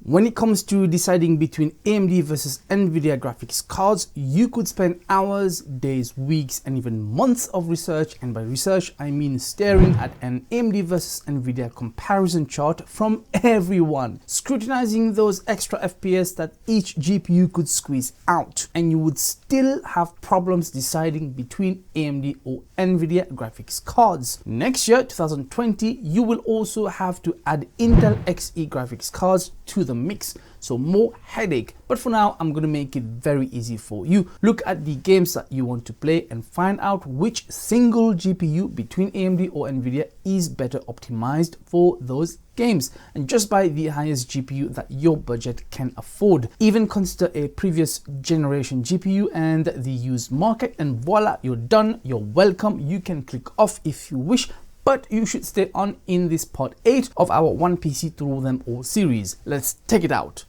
When it comes to deciding between AMD versus Nvidia graphics cards, you could spend hours, days, weeks, and even months of research, and by research I mean staring at an AMD versus Nvidia comparison chart from everyone, scrutinizing those extra FPS that each GPU could squeeze out, and you would still have problems deciding between AMD or Nvidia graphics cards. Next year, 2020, you will also have to add Intel Xe graphics cards to the mix, so more headache. But for now, I'm going to make it very easy for you. Look at the games that you want to play and find out which single GPU between AMD or Nvidia is better optimized for those games, and just buy the highest GPU that your budget can afford. Even consider a previous generation GPU and the used market, and voila, you're done, you're welcome. You can click off if you wish, but you should stay on in this part 8 of our One PC to Rule Them All series. Let's take it out.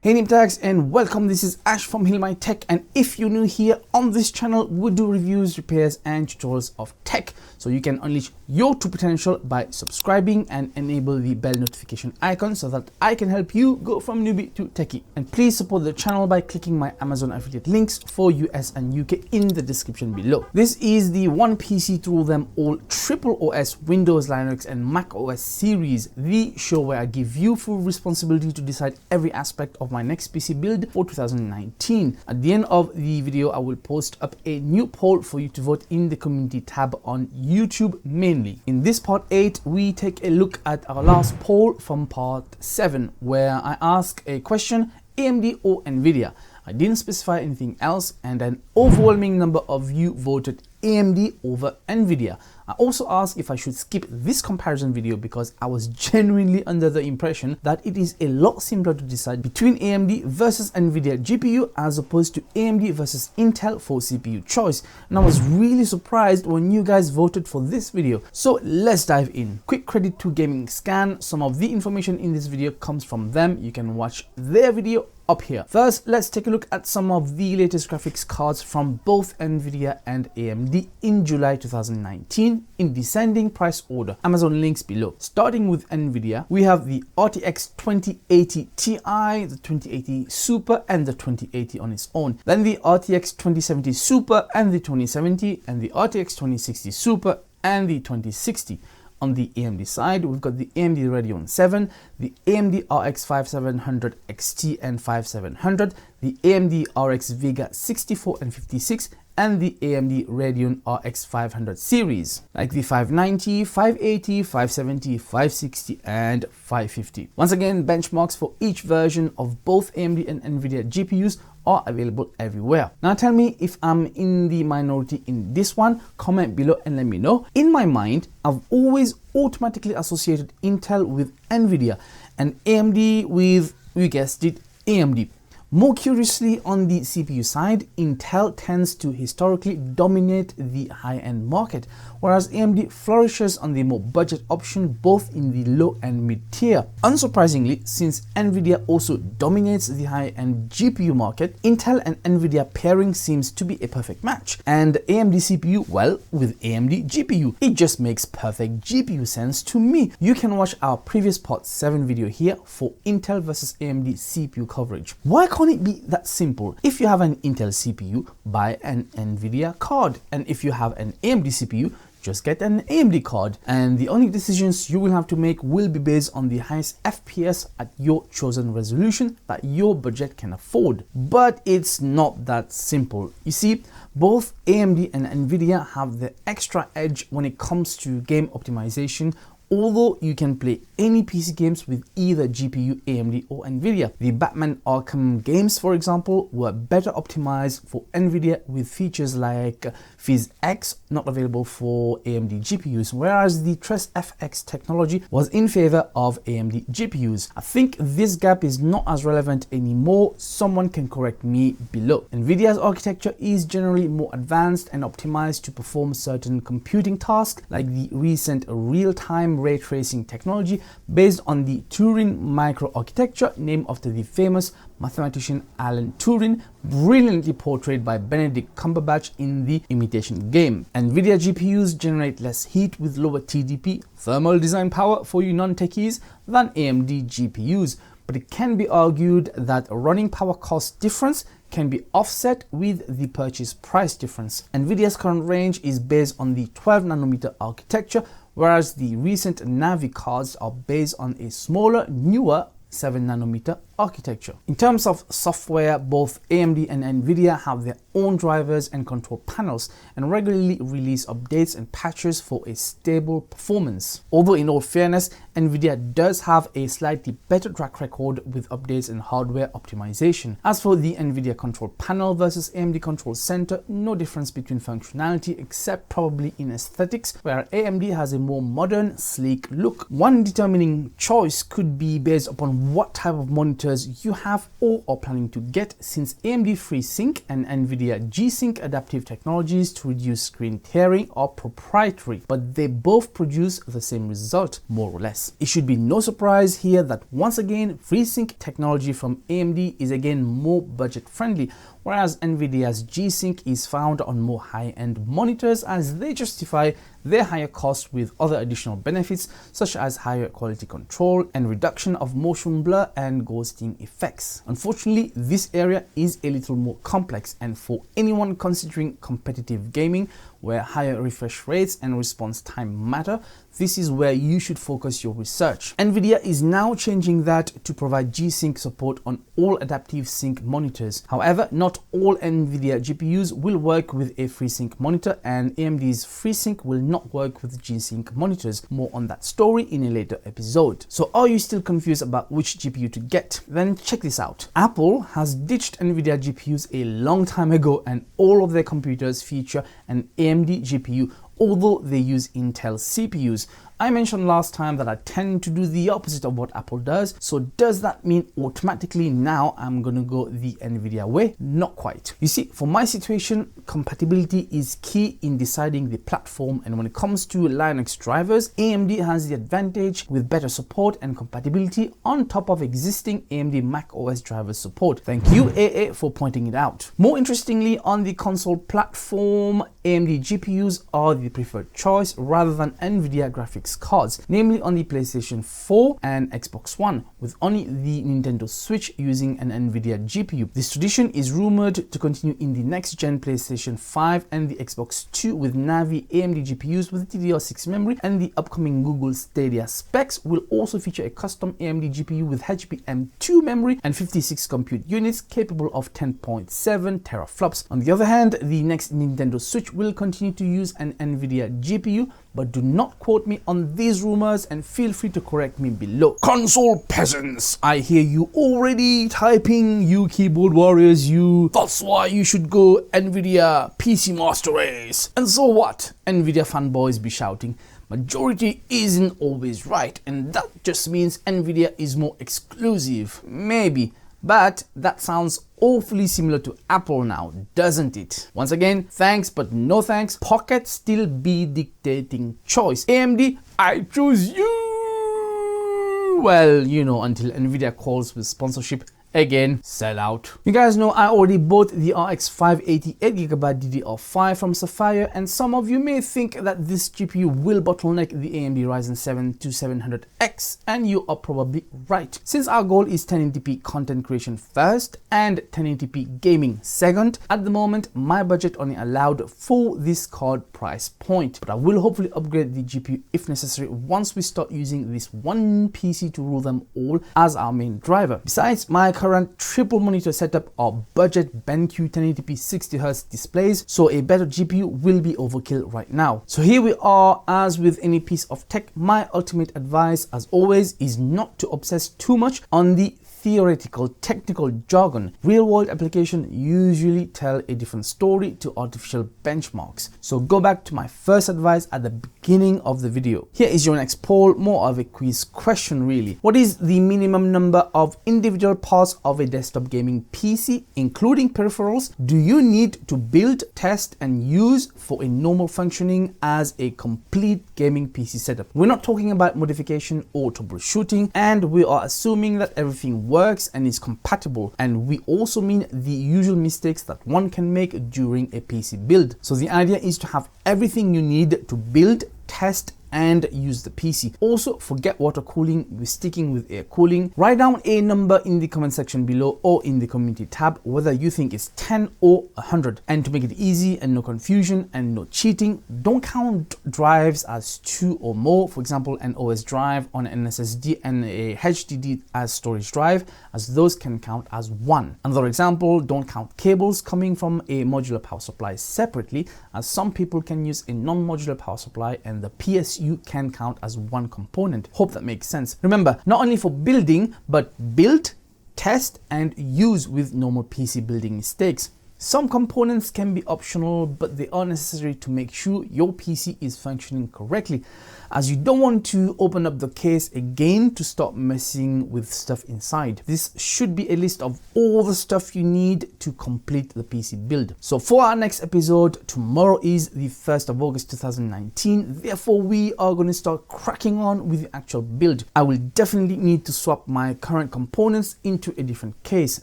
Hey HealMyTechs, and welcome. This is Ash from HealMyTech, and if you're new here on this channel, we do reviews, repairs and tutorials of tech, so you can unleash your true potential by subscribing and enable the bell notification icon so that I can help you go from newbie to techie. And please support the channel by clicking my Amazon affiliate links for US and UK in the description below. This is the One PC to Rule Them All Triple OS Windows, Linux and Mac OS series, the show where I give you full responsibility to decide every aspect of my next PC build for 2019. At the end of the video, I will post up a new poll for you to vote in the community tab on YouTube mainly. In this part 8, we take a look at our last poll from part 7, where I ask a question: AMD or Nvidia? I didn't specify anything else, and an overwhelming number of you voted AMD over Nvidia. I also asked if I should skip this comparison video because I was genuinely under the impression that it is a lot simpler to decide between AMD versus Nvidia GPU as opposed to AMD versus Intel for CPU choice, and I was really surprised when you guys voted for this video. So let's dive in. Quick credit to Gaming Scan. Some of the information in this video comes from them. You can watch their video up here. First, let's take a look at some of the latest graphics cards from both Nvidia and AMD in July 2019 in descending price order. Amazon links below. Starting with Nvidia, we have the RTX 2080 Ti, the 2080 Super and the 2080 on its own. Then the RTX 2070 Super and the 2070, and the RTX 2060 Super and the 2060. On the AMD side, we've got the AMD Radeon 7, the AMD RX 5700 XT and 5700, the AMD RX Vega 64 and 56, and the AMD Radeon RX 500 series, like the 590, 580, 570, 560, and 550. Once again, benchmarks for each version of both AMD and Nvidia GPUs are available everywhere. Now tell me if I'm in the minority in this one. Comment below and let me know. In my mind, I've always automatically associated Intel with Nvidia and AMD with, you guessed it, AMD. More curiously, on the CPU side, Intel tends to historically dominate the high-end market, whereas AMD flourishes on the more budget option, both in the low and mid-tier. Unsurprisingly, since Nvidia also dominates the high-end GPU market, Intel and Nvidia pairing seems to be a perfect match. And AMD CPU, well, with AMD GPU, it just makes perfect GPU sense to me. You can watch our previous part 7 video here for Intel versus AMD CPU coverage. Why can't it be that simple? If you have an Intel CPU, buy an Nvidia card, and if you have an AMD CPU, just get an AMD card, and the only decisions you will have to make will be based on the highest FPS at your chosen resolution that your budget can afford. But it's not that simple. You see, both AMD and Nvidia have the extra edge when it comes to game optimization. Although you can play any PC games with either GPU, AMD or Nvidia. The Batman Arkham games, for example, were better optimized for Nvidia with features like PhysX, not available for AMD GPUs, whereas the Tres FX technology was in favor of AMD GPUs. I think this gap is not as relevant anymore. Someone can correct me below. Nvidia's architecture is generally more advanced and optimized to perform certain computing tasks, like the recent real-time real-time ray tracing technology based on the Turing microarchitecture, named after the famous mathematician Alan Turing, brilliantly portrayed by Benedict Cumberbatch in The Imitation Game. Nvidia GPUs generate less heat with lower TDP, thermal design power for you non-techies, than AMD GPUs, but it can be argued that a running power cost difference can be offset with the purchase price difference. Nvidia's current range is based on the 12 nanometer architecture, whereas the recent Navi cards are based on a smaller, newer 7 nanometer architecture. In terms of software, both AMD and Nvidia have their own drivers and control panels and regularly release updates and patches for a stable performance. Although in all fairness, Nvidia does have a slightly better track record with updates and hardware optimization. As for the Nvidia control panel versus AMD control center, no difference between functionality except probably in aesthetics, where AMD has a more modern, sleek look. One determining choice could be based upon what type of monitor you have or are planning to get, since AMD FreeSync and Nvidia G-Sync adaptive technologies to reduce screen tearing are proprietary, but they both produce the same result, more or less. It should be no surprise here that once again, FreeSync technology from AMD is again more budget friendly, whereas Nvidia's G-Sync is found on more high-end monitors as they justify their higher costs with other additional benefits such as higher quality control and reduction of motion blur and ghosting effects. Unfortunately, this area is a little more complex, and for anyone considering competitive gaming where higher refresh rates and response time matter, this is where you should focus your research. Nvidia is now changing that to provide G-Sync support on all adaptive sync monitors. However, not all Nvidia GPUs will work with a FreeSync monitor, and AMD's FreeSync will not work with G-Sync monitors. More on that story in a later episode. So are you still confused about which GPU to get? Then check this out. Apple has ditched Nvidia GPUs a long time ago, and all of their computers feature an AMD GPU, although they use Intel CPUs. I mentioned last time that I tend to do the opposite of what Apple does, so does that mean automatically now I'm gonna go the Nvidia way? Not quite. You see, for my situation, compatibility is key in deciding the platform, and when it comes to Linux drivers, AMD has the advantage with better support and compatibility on top of existing AMD Mac OS driver support. Thank you AA for pointing it out. More interestingly, on the console platform, AMD GPUs are the preferred choice rather than Nvidia Graphics Cards, namely on the PlayStation 4 and Xbox One, with only the Nintendo Switch using an Nvidia GPU. This tradition is rumored to continue in the next-gen PlayStation 5 and the Xbox 2 with Navi AMD GPUs with DDR6 memory, and the upcoming Google Stadia specs will also feature a custom AMD GPU with HBM2 memory and 56 compute units capable of 10.7 teraflops. On the other hand, the next Nintendo Switch will continue to use an Nvidia GPU, but do not quote me on these rumors and feel free to correct me below. Console peasants, I hear you already typing, you keyboard warriors, you. That's why you should go Nvidia PC Master Race. And so what? Nvidia fanboys be shouting, majority isn't always right, and that just means Nvidia is more exclusive. Maybe. But that sounds awfully similar to Apple now, doesn't it? Once again, thanks but no thanks. Pocket still be dictating choice. AMD, I choose you. Well, you know, until Nvidia calls with sponsorship. Again, sell out. You guys know I already bought the RX 588GB DDR5 from Sapphire, and some of you may think that this GPU will bottleneck the AMD Ryzen 7 2700X, and you are probably right. Since our goal is 1080p content creation first and 1080p gaming second, at the moment my budget only allowed for this card price point, but I will hopefully upgrade the GPU if necessary once we start using this one PC to rule them all as our main driver. Besides, my current triple monitor setup are budget BenQ 1080p 60Hz displays, so a better GPU will be overkill right now. So here we are. As with any piece of tech, my ultimate advice as always is not to obsess too much on the theoretical, technical jargon. Real-world application usually tell a different story to artificial benchmarks. So go back to my first advice at the beginning of the video. Here is your next poll, more of a quiz question really. What is the minimum number of individual parts of a desktop gaming PC, including peripherals, do you need to build, test and use for a normal functioning as a complete gaming PC setup? We're not talking about modification or troubleshooting, and we are assuming that everything works and is compatible, and we also mean the usual mistakes that one can make during a PC build. So the idea is to have everything you need to build, test and use the PC. Also, forget water cooling, we're sticking with air cooling. Write down a number in the comment section below or in the community tab, whether you think it's 10 or 100. And to make it easy and no confusion and no cheating, don't count drives as 2 or more. For example, an OS drive on an SSD and a HDD as storage drive, as those can count as 1. Another example, don't count cables coming from a modular power supply separately, as some people can use a non-modular power supply and the PSU can count as one component. Hope that makes sense. Remember, not only for building, but build, test and use with normal PC building mistakes. Some components can be optional, but they are necessary to make sure your PC is functioning correctly, as you don't want to open up the case again to start messing with stuff inside. This should be a list of all the stuff you need to complete the PC build. So for our next episode, tomorrow is the 1st of August 2019, therefore we are going to start cracking on with the actual build. I will definitely need to swap my current components into a different case.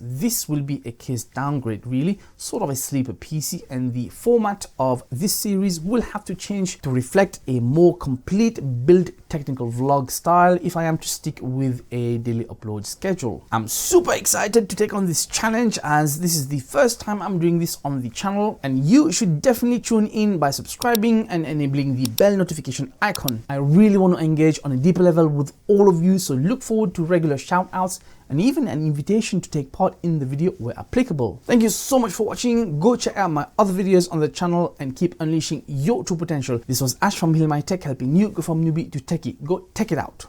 This will be a case downgrade really, sort of a sleeper PC, and the format of this series will have to change to reflect a more complete build technical vlog style if I am to stick with a daily upload schedule. I'm super excited to take on this challenge, as this is the first time I'm doing this on the channel, and you should definitely tune in by subscribing and enabling the bell notification icon. I really want to engage on a deeper level with all of you, so look forward to regular shout outs and even an invitation to take part in the video where applicable. Thank you so much for watching. Go check out my other videos on the channel and keep unleashing your true potential. This was Ash from HealMyTech, helping you go from newbie to techie. Go check it out.